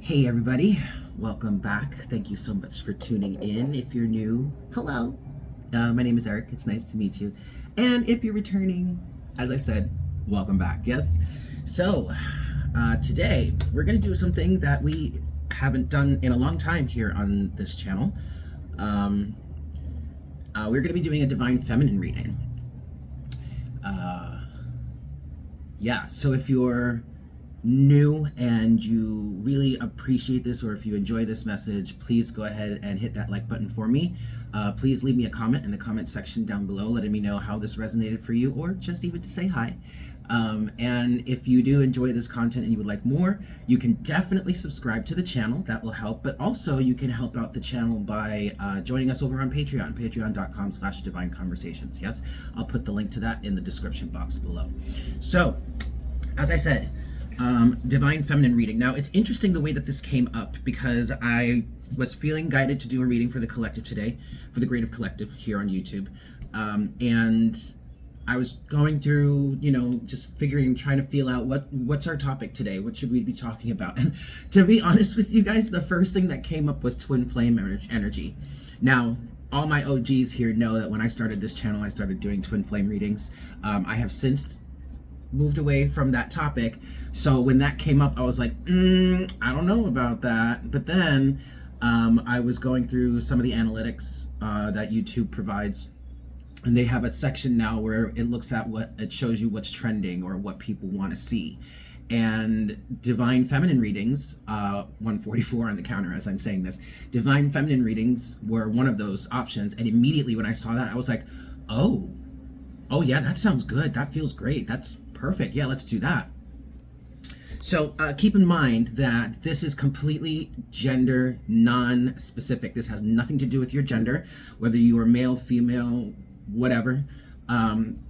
Hey everybody, welcome back. Thank you so much for tuning in. If you're new, hello. My name is Eric. It's nice to meet you. And if you're returning, as I said, welcome back. Yes. So today we're going to do something that we haven't done in a long time here on this channel. We're going to be doing a divine feminine reading. So if you're new and you really appreciate this, or if you enjoy this message, please go ahead and hit that like button for me. Please leave me a comment in the comment section down below letting me know how this resonated for you, or just even to say hi. And if you do enjoy this content and you would like more, you can definitely subscribe to the channel. That will help. But also you can help out the channel by joining us over on Patreon, patreon.com/divine conversations. Yes, I'll put the link to that in the description box below. So as I said, divine feminine reading. Now it's interesting the way that this came up, because I was feeling guided to do a reading for the collective today, for the Creative Collective here on YouTube, and I was going through, just trying to feel out what's our topic today, what should we be talking about. And to be honest with you guys, the first thing that came up was twin flame energy. Now all my OGs here know that when I started this channel, I started doing twin flame readings. I have since moved away from that topic, so when that came up I was like, I don't know about that. But then I was going through some of the analytics that YouTube provides, and they have a section now where it looks at it shows you what's trending or what people want to see. And divine feminine readings, 144 on the counter as I'm saying this, divine feminine readings were one of those options. And immediately when I saw that, I was like, oh yeah, that sounds good, that feels great, that's perfect, yeah, let's do that. So keep in mind that this is completely gender non-specific. This has nothing to do with your gender, whether you are male, female, whatever,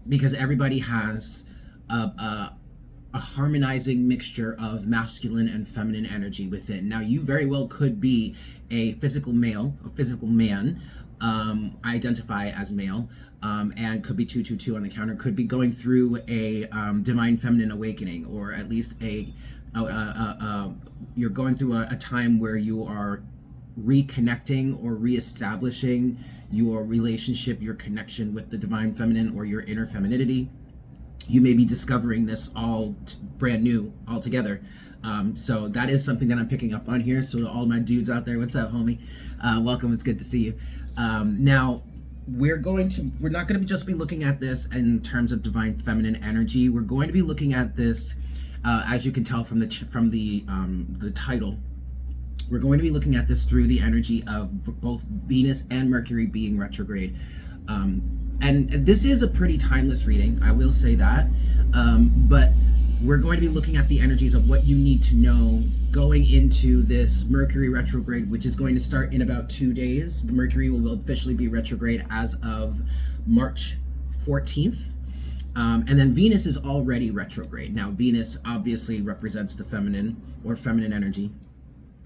because everybody has a harmonizing mixture of masculine and feminine energy within. Now you very well could be a physical male, a physical man, identify as male, and could be 222 on the counter, could be going through a divine feminine awakening, or at least you're going through a time where you are reconnecting or reestablishing your relationship, your connection with the divine feminine or your inner femininity. You may be discovering this all brand new altogether. So that is something that I'm picking up on here. So to all my dudes out there, what's up, homie? Welcome, it's good to see you. Now we're not going to just be looking at this in terms of divine feminine energy. We're going to be looking at this, as you can tell from the title, we're going to be looking at this through the energy of both Venus and Mercury being retrograde. And this is a pretty timeless reading, I will say that, but we're going to be looking at the energies of what you need to know going into this Mercury retrograde, which is going to start in about 2 days. The Mercury will officially be retrograde as of March 14th. And then Venus is already retrograde. Now Venus obviously represents the feminine or feminine energy.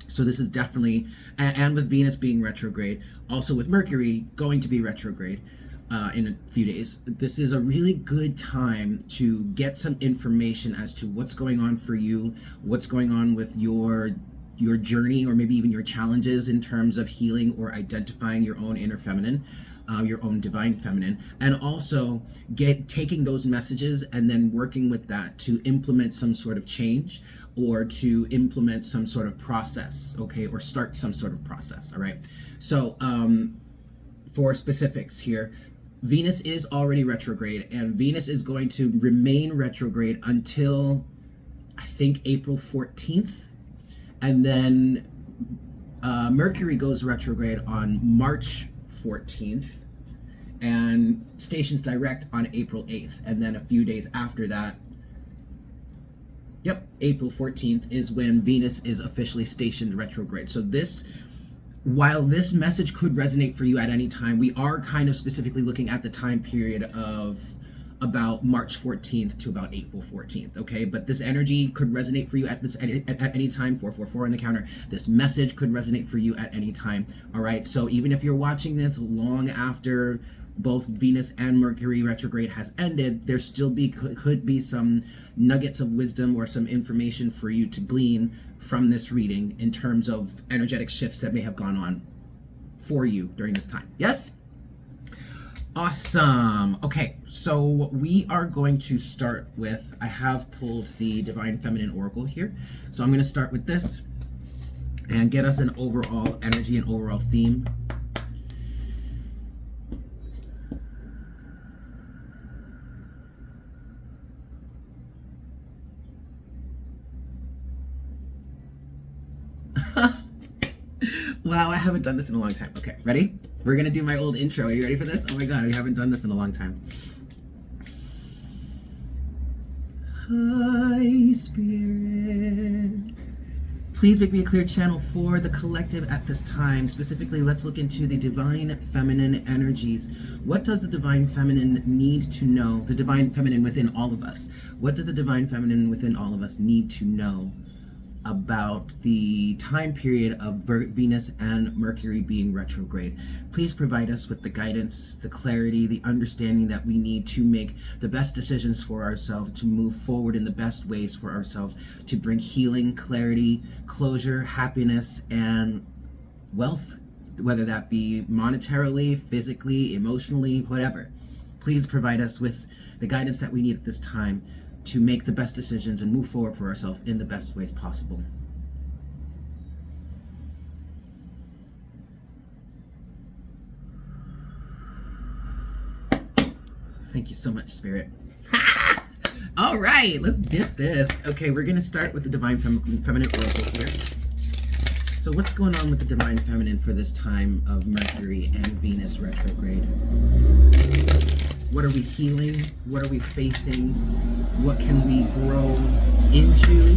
So this is definitely, and with Venus being retrograde, also with Mercury going to be retrograde in a few days, this is a really good time to get some information as to what's going on for you, what's going on with your journey, or maybe even your challenges in terms of healing or identifying your own inner feminine, your own divine feminine, and also taking those messages and then working with that to implement some sort of change, or to implement some sort of process, okay, or start some sort of process. All right, so for specifics here, Venus is already retrograde, and Venus is going to remain retrograde until I think April 14th, and then Mercury goes retrograde on March 14th and stations direct on April 8th, and then a few days after that, April 14th is when Venus is officially stationed retrograde. So while this message could resonate for you at any time, we are kind of specifically looking at the time period of about March 14th to about April 14th, okay? But this energy could resonate for you at any time. 444 on the counter. This message could resonate for you at any time, all right? So even if you're watching this long after both Venus and Mercury retrograde has ended, there still could be some nuggets of wisdom or some information for you to glean from this reading in terms of energetic shifts that may have gone on for you during this time. Yes? Awesome. Okay, so we are going to start with, I have pulled the Divine Feminine Oracle here. So I'm going to start with this and get us an overall energy and overall theme. Wow, I haven't done this in a long time. Okay, ready? We're gonna do my old intro. Are you ready for this? Oh my god, we haven't done this in a long time. Hi, Spirit. Please make me a clear channel for the collective at this time. Specifically, let's look into the Divine Feminine energies. What does the Divine Feminine need to know? The Divine Feminine within all of us. What does the Divine Feminine within all of us need to know about the time period of Venus and Mercury being retrograde? Please provide us with the guidance, the clarity, the understanding that we need to make the best decisions for ourselves, to move forward in the best ways for ourselves, to bring healing, clarity, closure, happiness, and wealth, whether that be monetarily, physically, emotionally, whatever. Please provide us with the guidance that we need at this time to make the best decisions and move forward for ourselves in the best ways possible. Thank you so much, Spirit. All right, let's dip this. Okay, we're gonna start with the Divine Feminine Oracle here. So what's going on with the Divine Feminine for this time of Mercury and Venus retrograde? What are we healing? What are we facing? What can we grow into?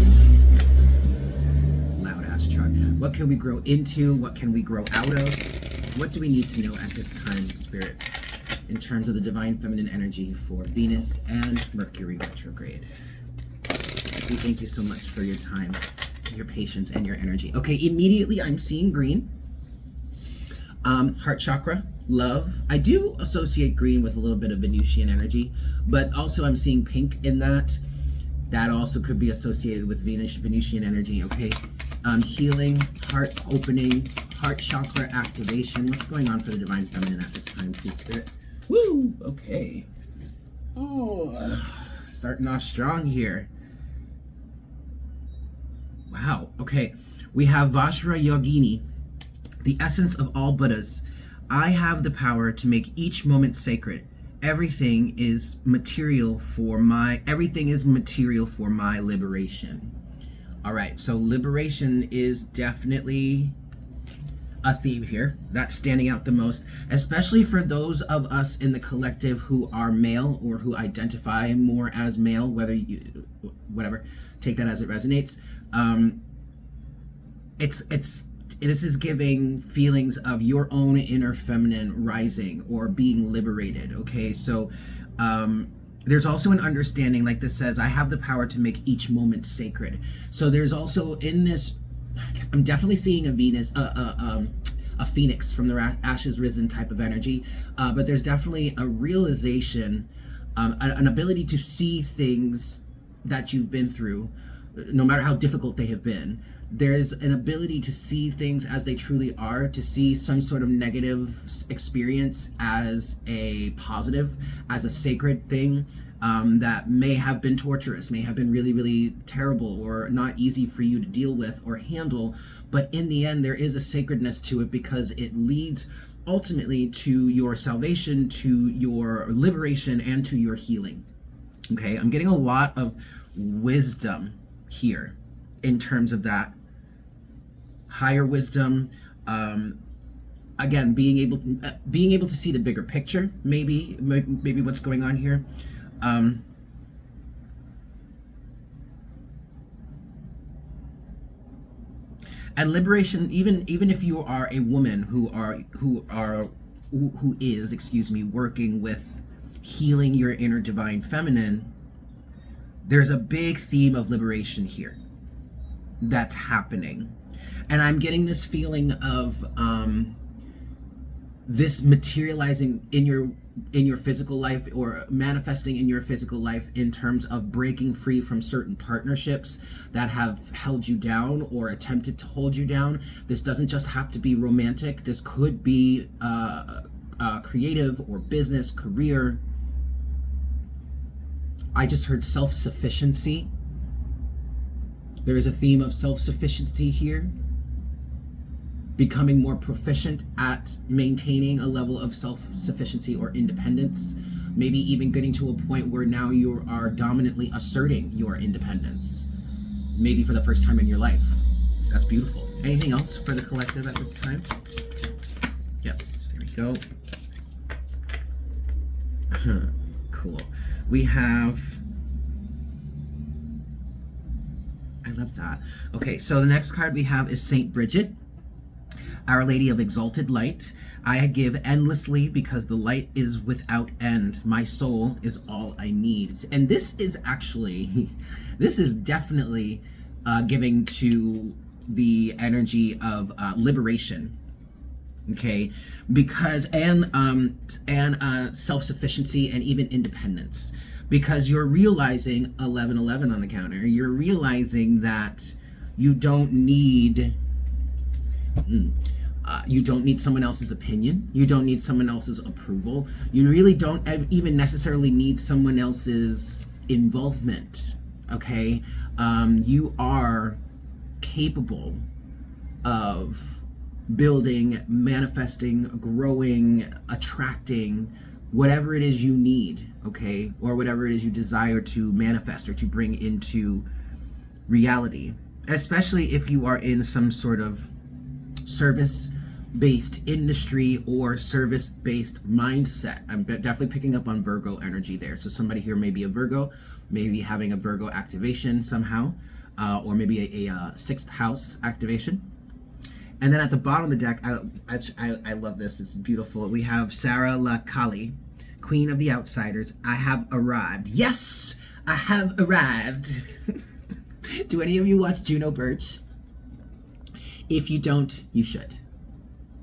Loud ass truck. What can we grow into? What can we grow out of? What do we need to know at this time, Spirit, in terms of the Divine Feminine energy for Venus and Mercury retrograde? We thank you so much for your time, your patience, and your energy. Okay, immediately I'm seeing green. Heart chakra, love. I do associate green with a little bit of Venusian energy, but also I'm seeing pink in that. That also could be associated with Venusian energy, okay? Healing, heart opening, heart chakra activation. What's going on for the Divine Feminine at this time, please, Spirit? Woo! Okay. Oh, starting off strong here. Wow, okay. We have Vajra Yogini, the essence of all Buddhas. I have the power to make each moment sacred. Everything is material for my liberation. All right, so liberation is definitely a theme here. That's standing out the most, especially for those of us in the collective who are male or who identify more as male, whether you, whatever, take that as it resonates. This is giving feelings of your own inner feminine rising or being liberated, okay? So there's also an understanding, like this says, I have the power to make each moment sacred. So there's also in this, I'm definitely seeing a Venus, a phoenix from the ashes risen type of energy, but there's definitely a realization, an ability to see things that you've been through, no matter how difficult they have been. There's an ability to see things as they truly are, to see some sort of negative experience as a positive, as a sacred thing that may have been torturous, may have been really, really terrible or not easy for you to deal with or handle. But in the end, there is a sacredness to it because it leads ultimately to your salvation, to your liberation, and to your healing. Okay, I'm getting a lot of wisdom here in terms of that. Higher wisdom, again, being able to see the bigger picture, maybe what's going on here. And liberation, even if you are a woman who is, working with healing your inner divine feminine, there's a big theme of liberation here that's happening. And I'm getting this feeling of this materializing in your physical life, or manifesting in your physical life in terms of breaking free from certain partnerships that have held you down or attempted to hold you down. This doesn't just have to be romantic. This could be creative or business, career. I just heard self-sufficiency. There is a theme of self-sufficiency here. Becoming more proficient at maintaining a level of self-sufficiency or independence. Maybe even getting to a point where now you are dominantly asserting your independence. Maybe for the first time in your life. That's beautiful. Anything else for the collective at this time? Yes, there we go. Cool. We have... I love that. Okay, so the next card we have is Saint Bridget, Our Lady of Exalted Light. I give endlessly because the light is without end. My soul is all I need. And this is actually, this is definitely giving to the energy of liberation. Okay, because and self-sufficiency and even independence, because you're realizing 1111 on the counter. You're realizing that you don't need someone else's opinion. You don't need someone else's approval. You really don't even necessarily need someone else's involvement. Okay, you are capable of building, manifesting, growing, attracting whatever it is you need, okay, or whatever it is you desire to manifest or to bring into reality, especially if you are in some sort of service-based industry or service-based mindset. I'm definitely picking up on Virgo energy there. So somebody here may be a Virgo, maybe having a Virgo activation somehow, or maybe a sixth house activation. And then at the bottom of the deck, I love this. It's beautiful. We have Sarah La Kali, Queen of the Outsiders. I have arrived. Yes, I have arrived. Do any of you watch Juno Birch? If you don't, you should,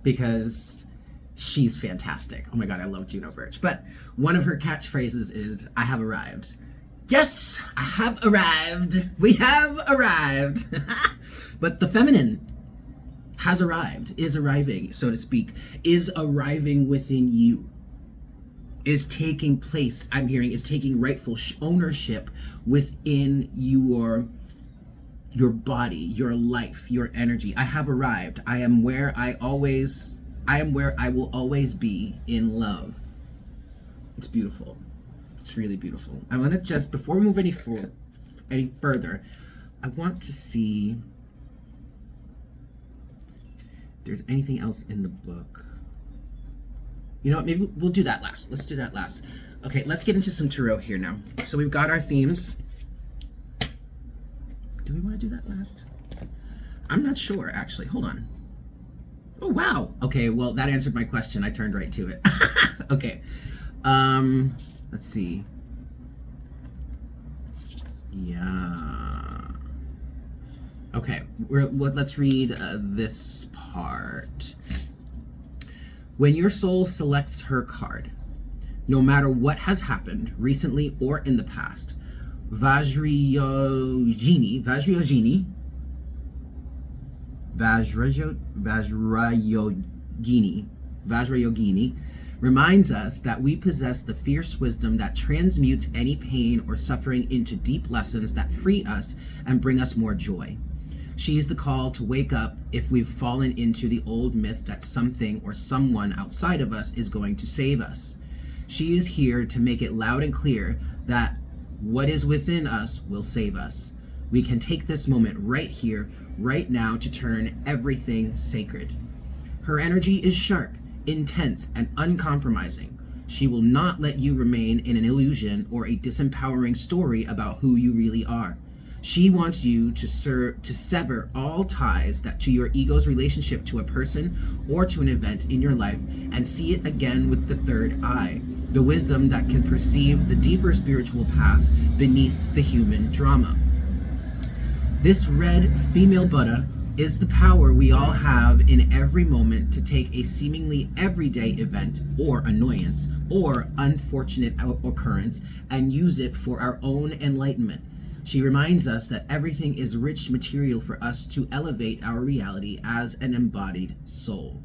because she's fantastic. Oh my God, I love Juno Birch. But one of her catchphrases is, I have arrived. Yes, I have arrived. We have arrived. But the feminine has arrived, is arriving, so to speak, is arriving within you, is taking place, I'm hearing, is taking rightful ownership within your body, your life, your energy. I have arrived. I am where I will always be in love. It's beautiful. It's really beautiful. I want to just, before we move any further, I want to see if there's anything else in the book. You know what, maybe we'll do that last. Let's do that last. Okay, let's get into some tarot here now. So we've got our themes. Do we want to do that last? I'm not sure, actually. Hold on. Oh, wow. Okay, well, that answered my question. I turned right to it. Okay. Let's see. Yeah. Okay, let's read this part. When your soul selects her card, no matter what has happened recently or in the past, Vajrayogini reminds us that we possess the fierce wisdom that transmutes any pain or suffering into deep lessons that free us and bring us more joy. She is the call to wake up if we've fallen into the old myth that something or someone outside of us is going to save us. She is here to make it loud and clear that what is within us will save us. We can take this moment right here, right now, to turn everything sacred. Her energy is sharp, intense, and uncompromising. She will not let you remain in an illusion or a disempowering story about who you really are. She wants you to sever all ties that to your ego's relationship to a person or to an event in your life and see it again with the third eye, the wisdom that can perceive the deeper spiritual path beneath the human drama. This red female Buddha is the power we all have in every moment to take a seemingly everyday event or annoyance or unfortunate occurrence and use it for our own enlightenment. She reminds us that everything is rich material for us to elevate our reality as an embodied soul.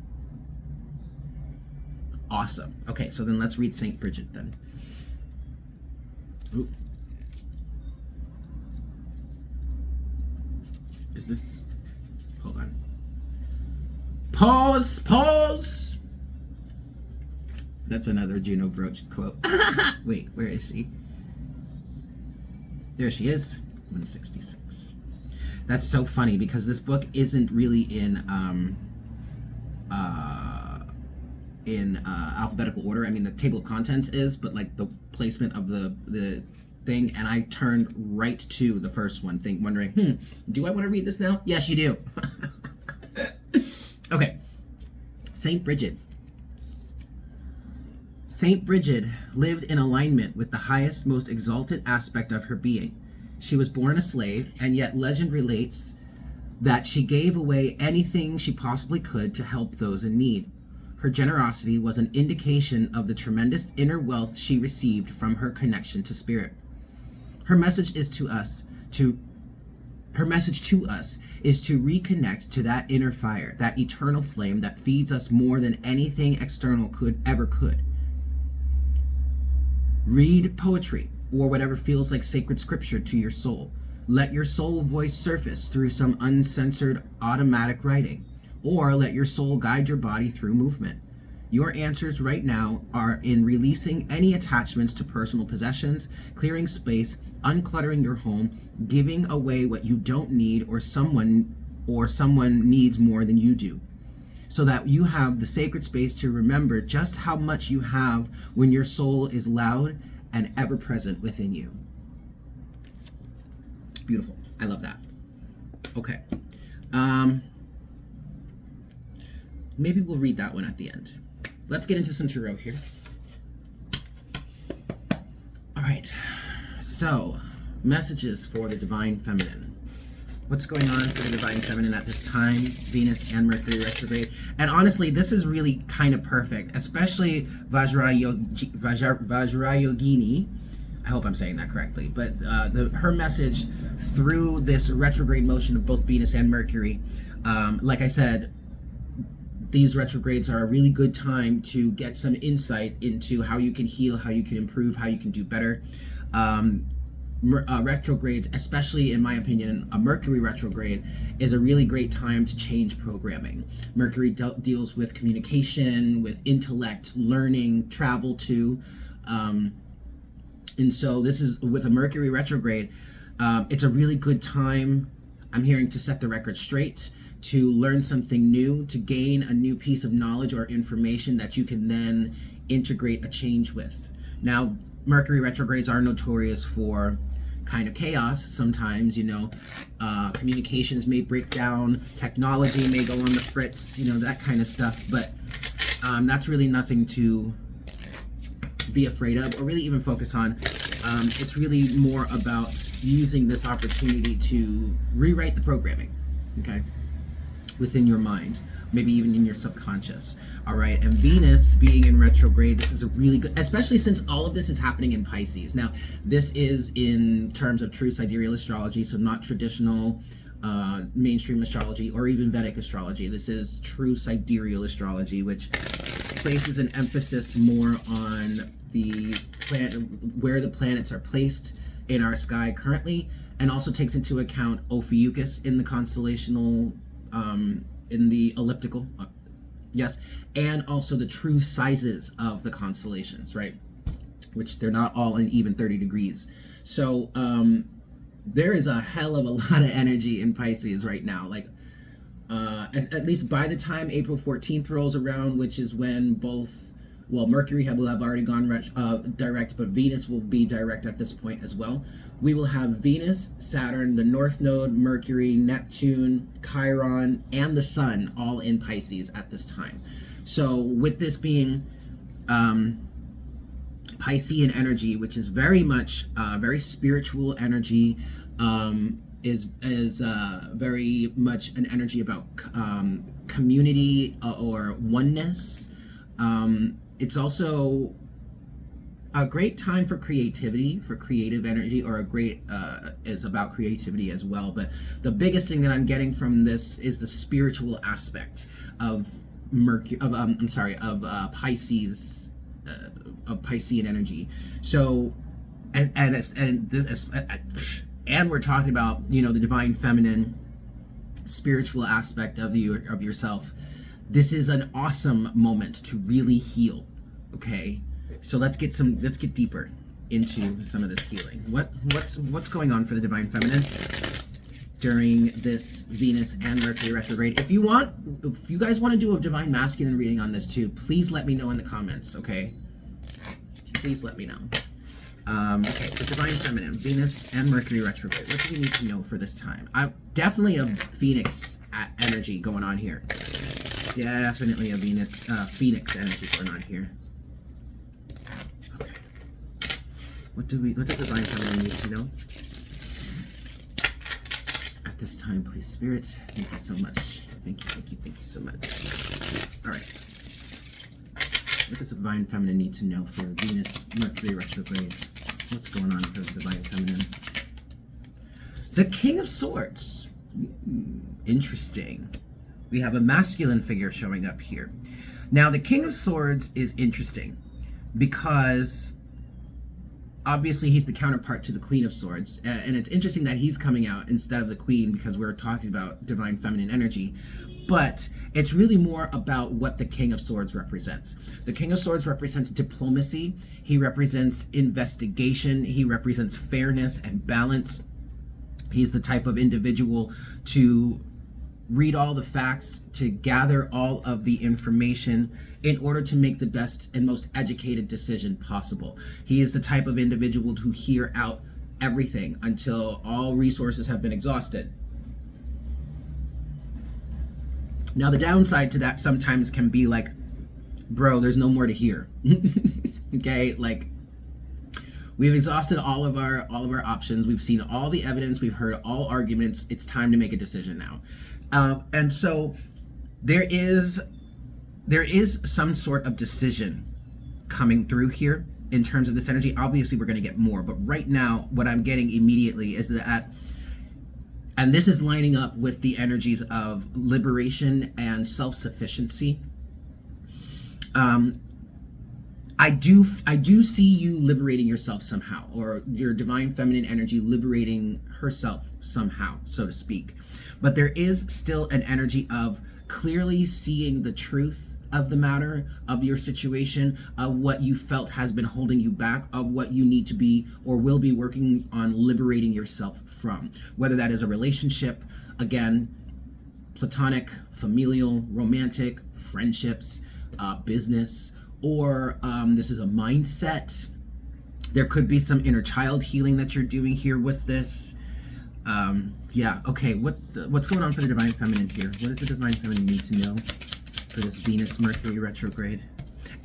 Awesome. Okay, so then let's read St. Bridget then. Ooh. Is this... Hold on. Pause! That's another Juno Brooch quote. Wait, where is she? There she is, 166. That's so funny because this book isn't really in alphabetical order. I mean, the table of contents is, but like the placement of the thing, and I turned right to the first one, wondering, do I want to read this now? Yes, you do. Okay. Saint Bridget. Saint Bridget lived in alignment with the highest, most exalted aspect of her being. She was born a slave, and yet legend relates that she gave away anything she possibly could to help those in need. Her generosity was an indication of the tremendous inner wealth she received from her connection to spirit. Her message to us is to reconnect to that inner fire, that eternal flame that feeds us more than anything external ever could. Read poetry or whatever feels like sacred scripture to your soul. Let your soul voice surface through some uncensored automatic writing, or let your soul guide your body through movement. Your answers right now are in releasing any attachments to personal possessions, clearing space, uncluttering your home, giving away what you don't need or someone needs more than you do, so that you have the sacred space to remember just how much you have when your soul is loud and ever present within you. Beautiful. I love that. Okay. Maybe we'll read that one at the end. Let's get into some tarot here. All right. So, messages for the Divine Feminine. What's going on for the Divine Feminine at this time? Venus and Mercury retrograde. And honestly, this is really kind of perfect, especially Vajrayogini. I hope I'm saying that correctly. But her message through this retrograde motion of both Venus and Mercury, like I said, these retrogrades are a really good time to get some insight into how you can heal, how you can improve, how you can do better. Retrogrades, especially in my opinion, a Mercury retrograde is a really great time to change programming. Mercury deals with communication, with intellect, learning, travel too. And so this is with a Mercury retrograde, it's a really good time, I'm hearing, to set the record straight, to learn something new, to gain a new piece of knowledge or information that you can then integrate a change with. Now, Mercury retrogrades are notorious for kind of chaos sometimes, communications may break down, technology may go on the fritz, that kind of stuff, but that's really nothing to be afraid of or really even focus on. It's really more about using this opportunity to rewrite the programming, okay, within your mind, maybe even in your subconscious. All right, and Venus being in retrograde, this is a really good, especially since all of this is happening in Pisces. Now, this is in terms of true sidereal astrology, so not traditional mainstream astrology or even Vedic astrology. This is true sidereal astrology, which places an emphasis more on the planet, where the planets are placed in our sky currently, and also takes into account Ophiuchus in the constellational, in the elliptical, yes, and also the true sizes of the constellations, right? Which they're not all in even 30 degrees. So there is a hell of a lot of energy in Pisces right now. Like, at least by the time April 14th rolls around, which is when Mercury will have already gone direct, but Venus will be direct at this point as well. We will have Venus, Saturn, the North Node, Mercury, Neptune, Chiron, and the Sun all in Pisces at this time. So with this being Piscean energy, which is very much very spiritual energy, is very much an energy about community or oneness. It's also a great time for creativity, for creative energy, or a great is about creativity as well. But the biggest thing that I'm getting from this is the spiritual aspect of Mercury, of Pisces, of Piscean energy. So, and we're talking about, you know, the divine feminine spiritual aspect of yourself. This is an awesome moment to really heal. Okay, so let's get deeper into some of this healing. What's going on for the divine feminine during this Venus and Mercury retrograde? If you guys want to do a divine masculine reading on this too, please let me know in the comments. Okay, please let me know. Okay, the divine feminine, Venus and Mercury retrograde. What do we need to know for this time? Definitely a Phoenix energy going on here. Definitely a Phoenix energy going on here. Okay. What does the divine feminine need to know at this time, please, Spirit? Thank you so much. Thank you so much. All right. What does the divine feminine need to know for Venus Mercury retrograde? What's going on for the divine feminine? The King of Swords. Interesting. We have a masculine figure showing up here. Now, the King of Swords is interesting because obviously he's the counterpart to the Queen of Swords. And it's interesting that he's coming out instead of the Queen because we're talking about divine feminine energy. But it's really more about what the King of Swords represents. The King of Swords represents diplomacy. He represents investigation. He represents fairness and balance. He's the type of individual to read all the facts, to gather all of the information in order to make the best and most educated decision possible. He is the type of individual to hear out everything until all resources have been exhausted. Now, the downside to that sometimes can be like, bro, there's no more to hear. Okay, like we've exhausted all of our options. We've seen all the evidence. We've heard all arguments. It's time to make a decision now. And so there is some sort of decision coming through here in terms of this energy. Obviously, we're going to get more, but right now, what I'm getting immediately is that. And this is lining up with the energies of liberation and self-sufficiency. I do see you liberating yourself somehow, or your divine feminine energy liberating herself somehow, so to speak. But there is still an energy of clearly seeing the truth of the matter, of your situation, of what you felt has been holding you back, of what you need to be or will be working on liberating yourself from. Whether that is a relationship, again, platonic, familial, romantic, friendships, business, or this is a mindset. There could be some inner child healing that you're doing here with this. Yeah, okay, what's going on for the divine feminine here? What does the divine feminine need to know for this Venus Mercury retrograde?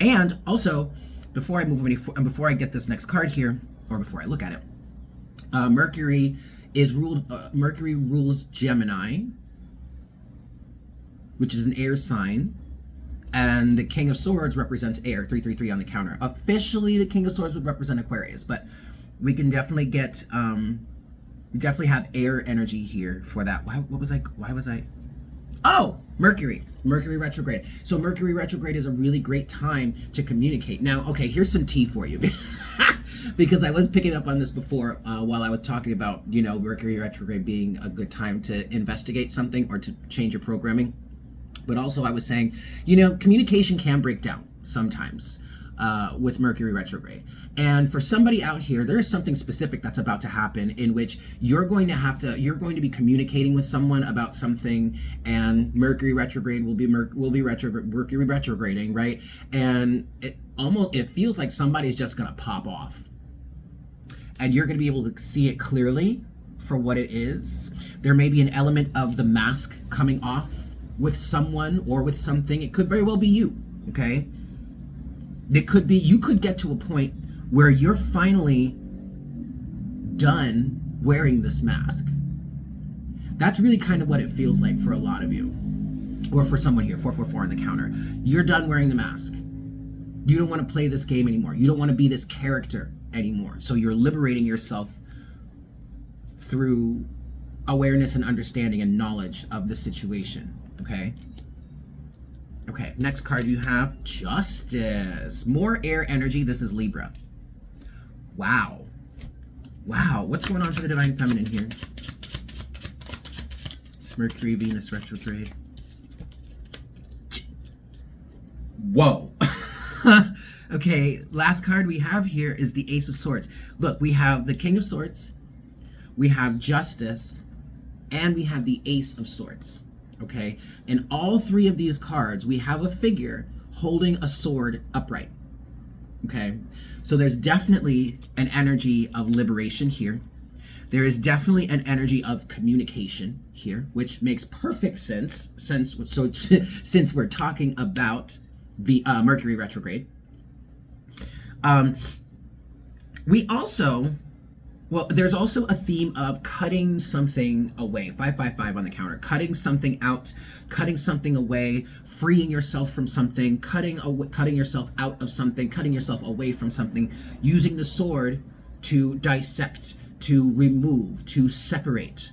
And also, before I move any and before I get this next card here, or before I look at it, Mercury rules Gemini, which is an air sign, and the King of Swords represents air, 333 on the counter. Officially, the King of Swords would represent Aquarius, but we can definitely get we definitely have air energy here for that. Why was I? Oh, Mercury retrograde. So Mercury retrograde is a really great time to communicate. Now, okay, here's some tea for you. Because I was picking up on this before while I was talking about, you know, Mercury retrograde being a good time to investigate something or to change your programming. But also I was saying, you know, communication can break down sometimes with Mercury retrograde. And for somebody out here, there is something specific that's about to happen in which you're going to be communicating with someone about something, and Mercury retrograde will be Mercury retrograding, right? And it feels like somebody's just going to pop off. And you're going to be able to see it clearly for what it is. There may be an element of the mask coming off with someone or with something. It could very well be you, okay? It could be, you could get to a point where you're finally done wearing this mask. That's really kind of what it feels like for a lot of you, or for someone here. 444 on the counter. You're done wearing the mask. You don't want to play this game anymore. You don't want to be this character anymore. So you're liberating yourself through awareness and understanding and knowledge of the situation. Okay. Okay, next card you have Justice. More air energy. This is Libra. Wow. Wow, what's going on for the Divine Feminine here? Mercury, Venus retrograde. Whoa. Okay, last card we have here is the Ace of Swords. Look, we have the King of Swords, we have Justice, and we have the Ace of Swords. Okay, in all three of these cards, we have a figure holding a sword upright. Okay, so there's definitely an energy of liberation here. There is definitely an energy of communication here, which makes perfect sense since we're talking about the Mercury retrograde. We also, well, there's also a theme of cutting something away. 555 on the counter. Cutting something out, cutting something away, freeing yourself from something, cutting yourself out of something, cutting yourself away from something, using the sword to dissect, to remove, to separate.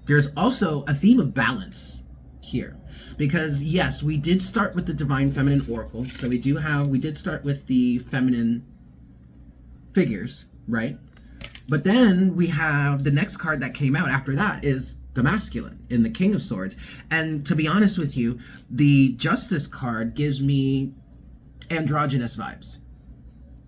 There's also a theme of balance here, because yes, we did start with the Divine Feminine Oracle, so we did start with the feminine figures, right? But then we have the next card that came out after that is the masculine in the King of Swords. And to be honest with you, the Justice card gives me androgynous vibes.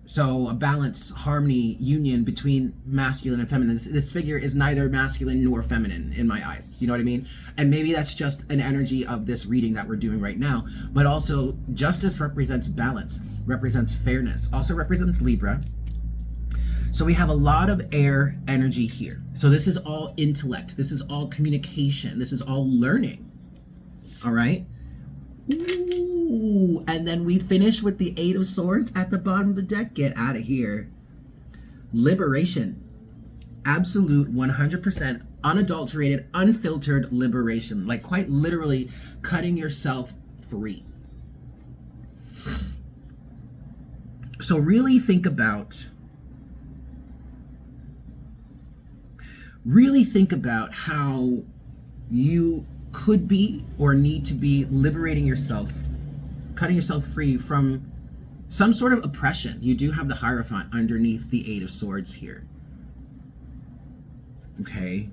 So a balance, harmony, union between masculine and feminine. This figure is neither masculine nor feminine in my eyes. You know what I mean? And maybe that's just an energy of this reading that we're doing right now. But also, Justice represents balance, represents fairness, also represents Libra. So we have a lot of air energy here. So this is all intellect. This is all communication. This is all learning. All right? Ooh, and then we finish with the Eight of Swords at the bottom of the deck. Get out of here. Liberation. Absolute 100% unadulterated, unfiltered liberation. Like quite literally cutting yourself free. So really think about how you could be or need to be liberating yourself, cutting yourself free from some sort of oppression. You do have the Hierophant underneath the Eight of Swords here. Okay.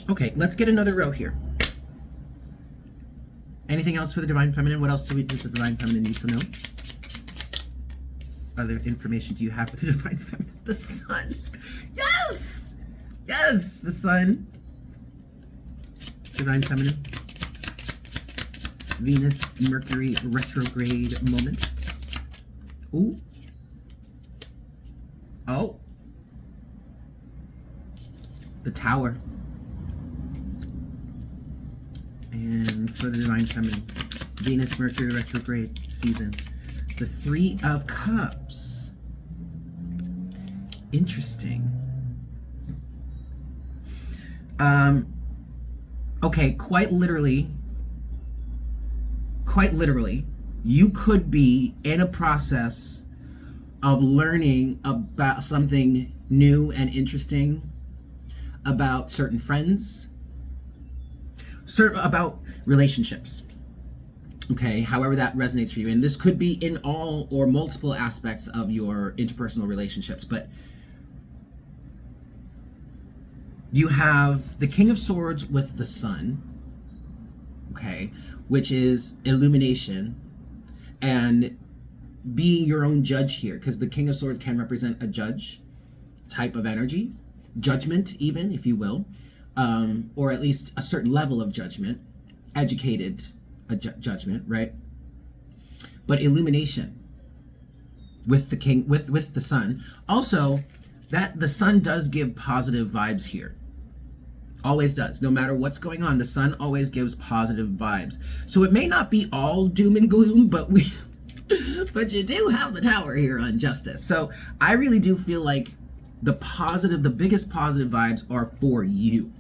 Okay, let's get another row here. Anything else for the Divine Feminine? What else does the Divine Feminine need to know? Other information do you have for the Divine Feminine? The Sun. Yes! Yes, the Sun. Divine Feminine. Venus Mercury retrograde moment. Ooh. Oh. The Tower. And for the Divine Feminine, Venus Mercury retrograde season. The Three of Cups. Interesting. Okay, quite literally, you could be in a process of learning about something new and interesting about certain friends, about relationships. Okay, however that resonates for you. And this could be in all or multiple aspects of your interpersonal relationships, but you have the King of Swords with the Sun, okay, which is illumination and being your own judge here, because the King of Swords can represent a judge type of energy, judgment even, if you will, or at least a certain level of judgment, educated judgment, right? But illumination with the King, with the Sun. Also, that the Sun does give positive vibes here. Always does. No matter what's going on, the Sun always gives positive vibes. So it may not be all doom and gloom, but But you do have the Tower here on Justice. So I really do feel like the biggest positive vibes are for you,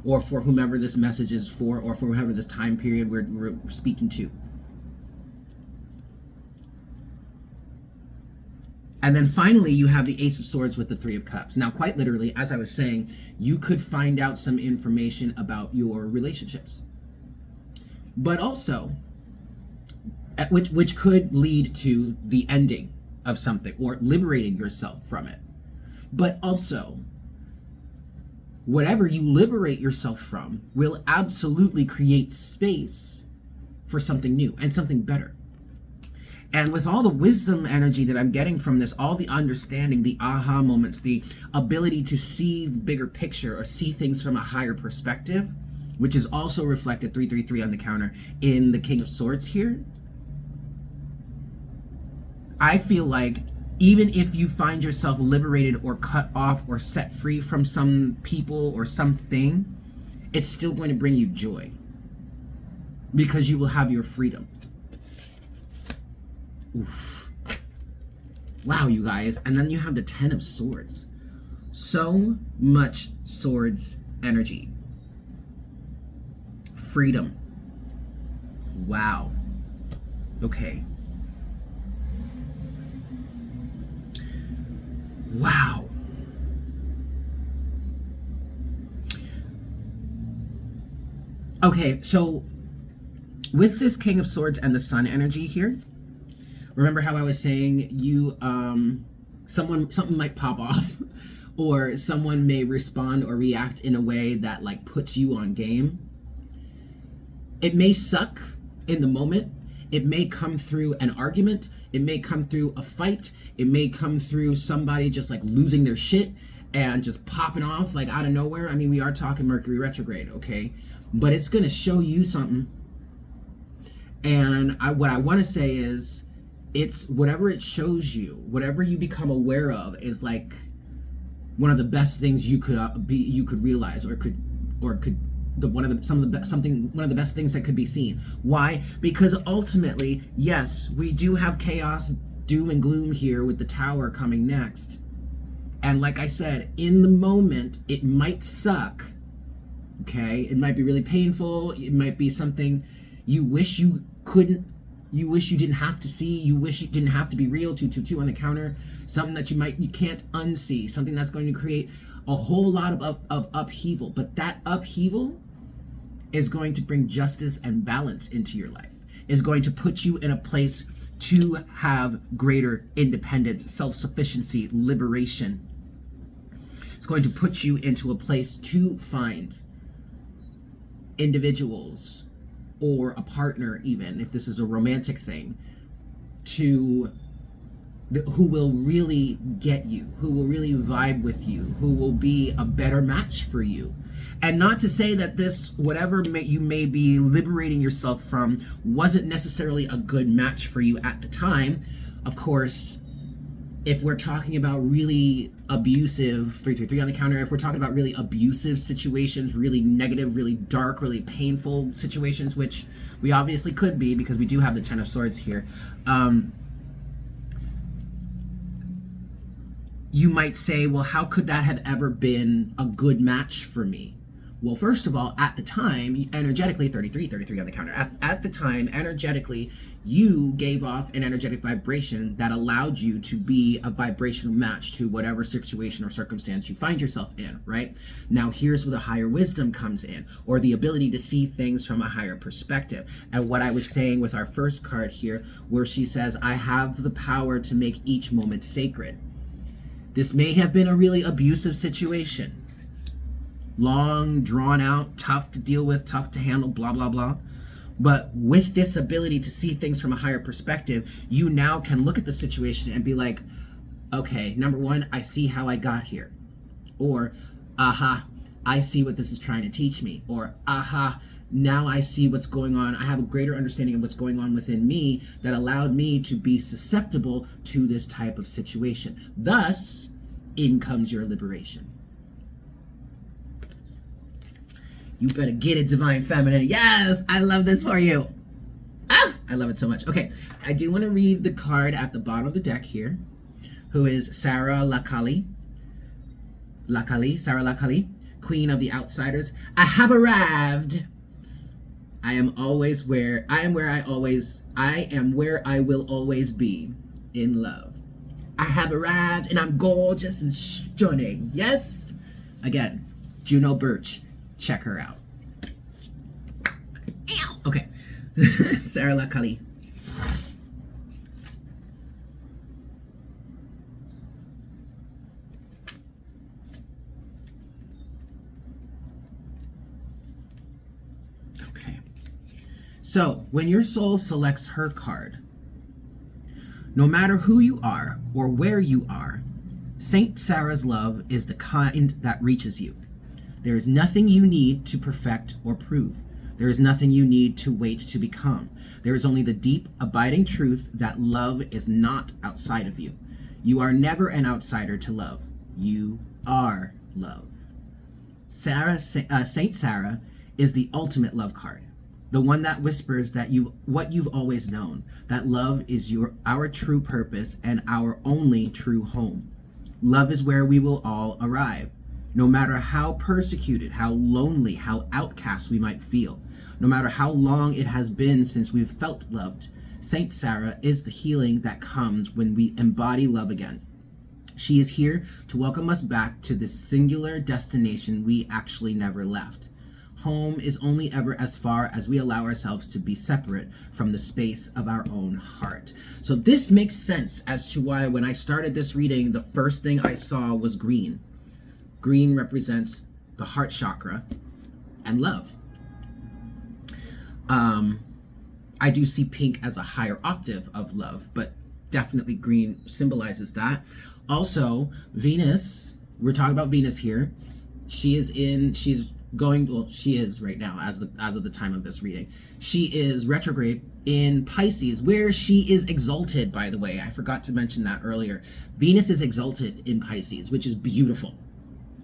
or for whomever this message is for, or for whoever this time period we're speaking to. And then finally, you have the Ace of Swords with the Three of Cups. Now, quite literally, as I was saying, you could find out some information about your relationships. But also, which could lead to the ending of something or liberating yourself from it. But also, whatever you liberate yourself from will absolutely create space for something new and something better. And with all the wisdom energy that I'm getting from this, all the understanding, the aha moments, the ability to see the bigger picture or see things from a higher perspective, which is also reflected 333 on the counter in the King of Swords here, I feel like even if you find yourself liberated or cut off or set free from some people or something, it's still going to bring you joy because you will have your freedom. Oof. Wow, you guys. And then you have the Ten of Swords. So much swords energy. Freedom. Wow. Okay. Wow. Okay, so with this King of Swords and the Sun energy here, remember how I was saying you, something might pop off or someone may respond or react in a way that like puts you on game. It may suck in the moment. It may come through an argument. It may come through a fight. It may come through somebody just like losing their shit and just popping off like out of nowhere. I mean, we are talking Mercury retrograde, okay? But it's going to show you something. And what I want to say is, it's whatever it shows you, whatever you become aware of is like one of the best things you could realize or could one of the best things that could be seen. Why? Because ultimately, yes, we do have chaos, doom and gloom here with the Tower coming next. And like I said, in the moment, it might suck. Okay? It might be really painful. It might be something you wish you couldn't, you wish you didn't have to see, you wish it didn't have to be real, 222 on the counter, something that you can't unsee, something that's going to create a whole lot of upheaval. But that upheaval is going to bring justice and balance into your life, is going to put you in a place to have greater independence, self-sufficiency, liberation. It's going to put you into a place to find individuals or a partner, even if this is a romantic thing, who will really get you, who will really vibe with you, who will be a better match for you. And not to say that this, whatever you may be liberating yourself from, wasn't necessarily a good match for you at the time. Of course, if we're talking about really abusive, 333 on the counter, if we're talking about really abusive situations, really negative, really dark, really painful situations, which we obviously could be because we do have the Ten of Swords here, you might say, well, how could that have ever been a good match for me? Well, first of all, at the time, energetically, 33 on the counter, at the time, energetically, you gave off an energetic vibration that allowed you to be a vibrational match to whatever situation or circumstance you find yourself in, right? Now, here's where the higher wisdom comes in, or the ability to see things from a higher perspective. And what I was saying with our first card here, where she says, I have the power to make each moment sacred. This may have been a really abusive situation. Long, drawn out, tough to deal with, tough to handle, blah, blah, blah. But with this ability to see things from a higher perspective, you now can look at the situation and be like, okay, number one, I see how I got here. Or, aha, I see what this is trying to teach me. Or, aha, now I see what's going on. I have a greater understanding of what's going on within me that allowed me to be susceptible to this type of situation. Thus, in comes your liberation. You better get it, Divine Feminine. Yes, I love this for you. Ah! I love it so much. Okay, I do want to read the card at the bottom of the deck here, who is Sarah Lakali. Sarah Lakali, Queen of the Outsiders. I have arrived. I am where I will always be in love. I have arrived and I'm gorgeous and stunning. Yes? Again, Juno Birch. Check her out. Ow. Okay. Sarah Lakali. Okay. So, when your soul selects her card, no matter who you are or where you are, Saint Sarah's love is the kind that reaches you. There is nothing you need to perfect or prove. There is nothing you need to wait to become. There is only the deep, abiding truth that love is not outside of you. You are never an outsider to love. You are love. Saint Sarah is the ultimate love card. The one that whispers that what you've always known, that love is our true purpose and our only true home. Love is where we will all arrive. No matter how persecuted, how lonely, how outcast we might feel, no matter how long it has been since we've felt loved, Saint Sarah is the healing that comes when we embody love again. She is here to welcome us back to this singular destination we actually never left. Home is only ever as far as we allow ourselves to be separate from the space of our own heart. So this makes sense as to why when I started this reading, the first thing I saw was green. Green represents the heart chakra and love. I do see pink as a higher octave of love, but definitely green symbolizes that. Also, Venus, we're talking about Venus here. She is right now as of the time of this reading. She is retrograde in Pisces, where she is exalted, by the way. I forgot to mention that earlier. Venus is exalted in Pisces, which is beautiful.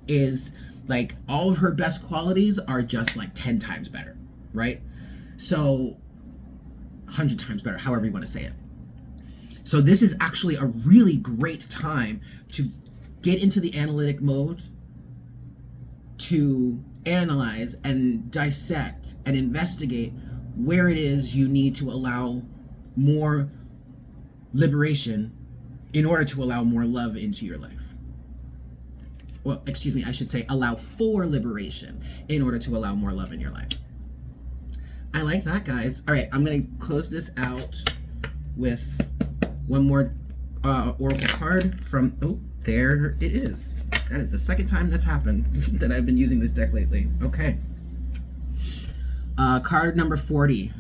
Is like all of her best qualities are just like 10 times better, right? So 100 times better, however you want to say it. So this is actually a really great time to get into the analytic mode, to analyze and dissect and investigate where it is you need to allow more liberation in order to allow more love into your life. Well, excuse me, I should say allow for liberation in order to allow more love in your life. I like that, guys. All right, I'm going to close this out with one more oracle card from, oh, there it is. That is the second time that's happened that I've been using this deck lately. Okay. Card number 40,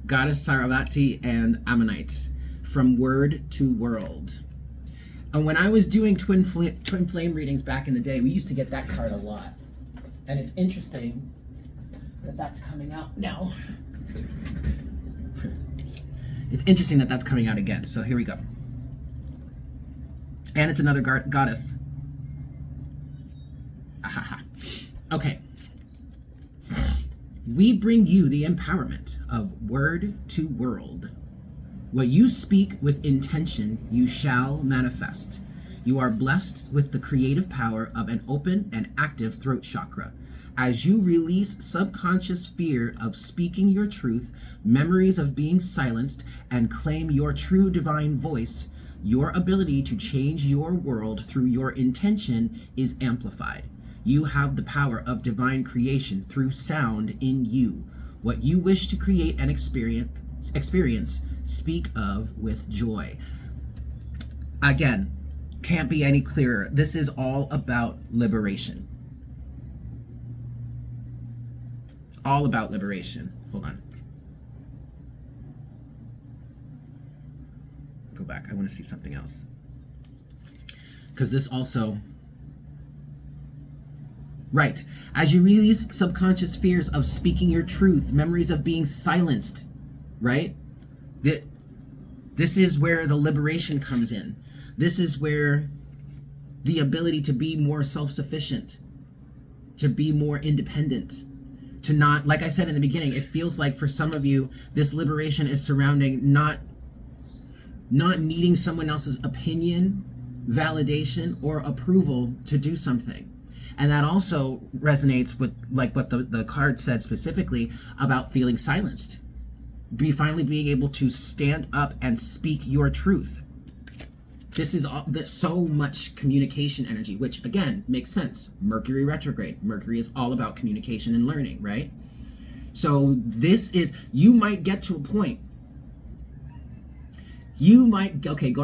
Goddess Saravati and Ammonite, from Word to World. And when I was doing twin flame readings back in the day, we used to get that card a lot. And it's interesting that that's coming out now. It's interesting that that's coming out again. So here we go. And it's another goddess. Ahaha. Okay. We bring you the empowerment of Word to World. What you speak with intention, you shall manifest. You are blessed with the creative power of an open and active throat chakra. As you release subconscious fear of speaking your truth, memories of being silenced, and claim your true divine voice, your ability to change your world through your intention is amplified. You have the power of divine creation through sound in you. What you wish to create and experience, speak of with joy. Again, can't be any clearer. This is all about liberation. All about liberation. Hold on. Go back. I want to see something else. Because this also... Right. As you release subconscious fears of speaking your truth, memories of being silenced, right? This is where the liberation comes in. This is where the ability to be more self-sufficient, to be more independent, To not, like I said in the beginning, it feels like for some of you, this liberation is surrounding not needing someone else's opinion, validation, or approval to do something. And that also resonates with like what the card said specifically about feeling silenced. Finally being able to stand up and speak your truth. This is so much communication energy, which again makes sense. Mercury retrograde. Mercury is all about communication and learning, right? So this is, you might get to a point. Going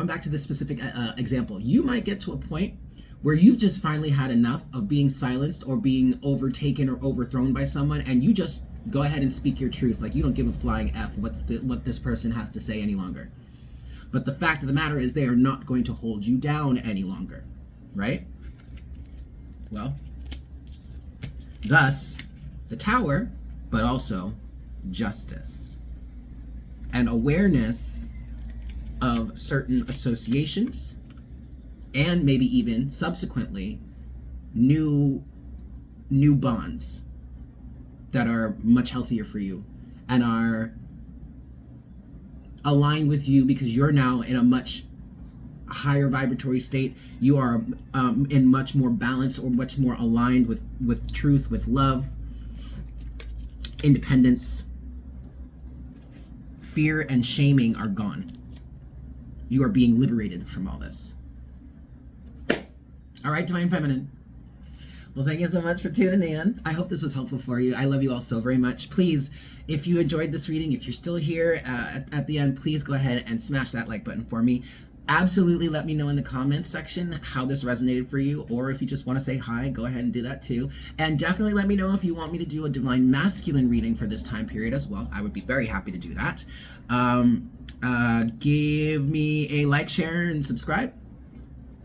back to this specific example, you might get to a point where you've just finally had enough of being silenced or being overtaken or overthrown by someone, and you just go ahead and speak your truth. Like you don't give a flying F what this person has to say any longer. But the fact of the matter is they are not going to hold you down any longer, right? Well, thus the Tower, but also justice and awareness of certain associations, and maybe even subsequently new bonds that are much healthier for you and are aligned with you because you're now in a much higher vibratory state. You are in much more balance or much more aligned with truth, with love, independence. Fear and shaming are gone. You are being liberated from all this. All right, Divine Feminine. Well, thank you so much for tuning in. I hope this was helpful for you. I love you all so very much. Please, if you enjoyed this reading, if you're still here at the end, please go ahead and smash that like button for me. Absolutely let me know in the comments section how this resonated for you, or if you just want to say hi, go ahead and do that too. And definitely let me know if you want me to do a Divine Masculine reading for this time period as well. I would be very happy to do that. Give me a like, share, and subscribe.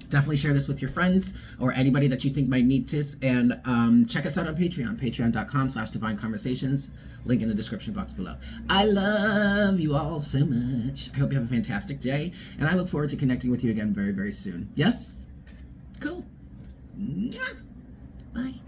Definitely share this with your friends or anybody that you think might need this. And check us out on Patreon, patreon.com/Divine Conversations. Link in the description box below. I love you all so much. I hope you have a fantastic day. And I look forward to connecting with you again very, very soon. Yes? Cool. Mwah. Bye.